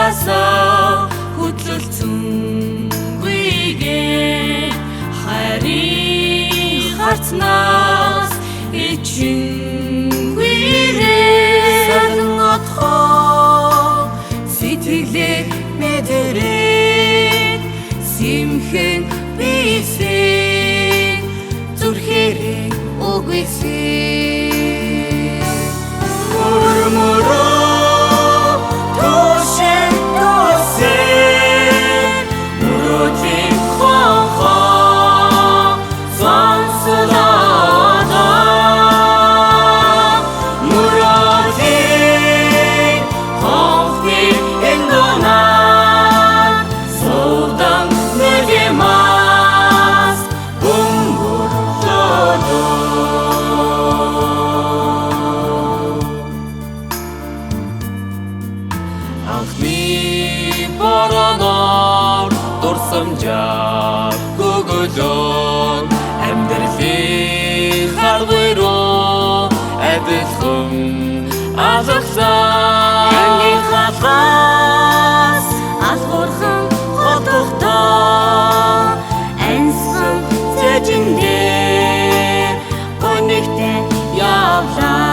Угаасаа хөдлөлцөнгүйгээ харин харцнаас ичингүйрээ сарн отхоо сэтгэлээ мэдэрээ симхэн бисээ зүрхээрээ үгүйсээ мөрмөрөө Анхны бороноор дурсамжаар гөгөлөн амьдралын харгуйруу адилхан алгасан ангийн хатаас алхурхан хотогдоо ансан зэжиндээ гонигтэй явлаа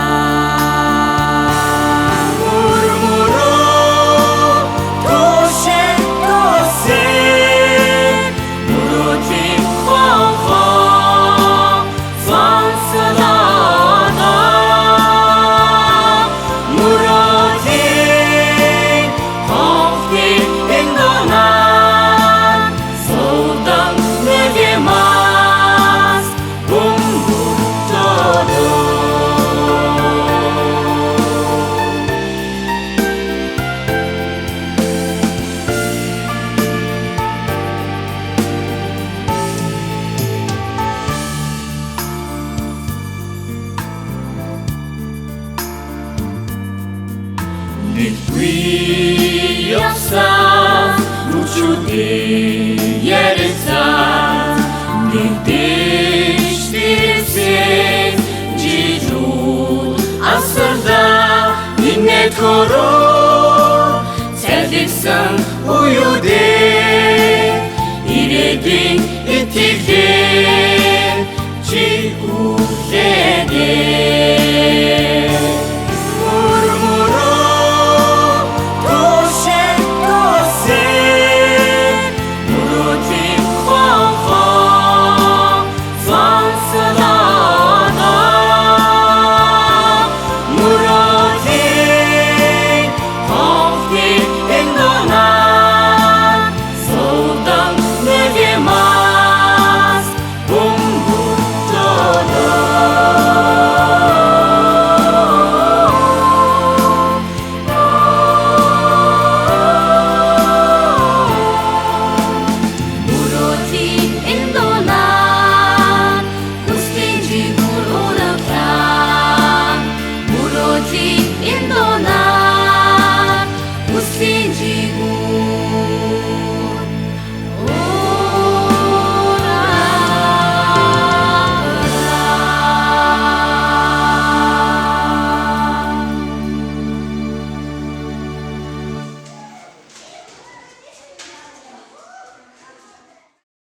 Нэггүй явсан нүчүүдээ ярисан нэгдэж тэрсэн жилүүд асарда нинэ төрөө цалигсан уюудээ ирээдүйн итгэлээ чи үлээдээ in the night.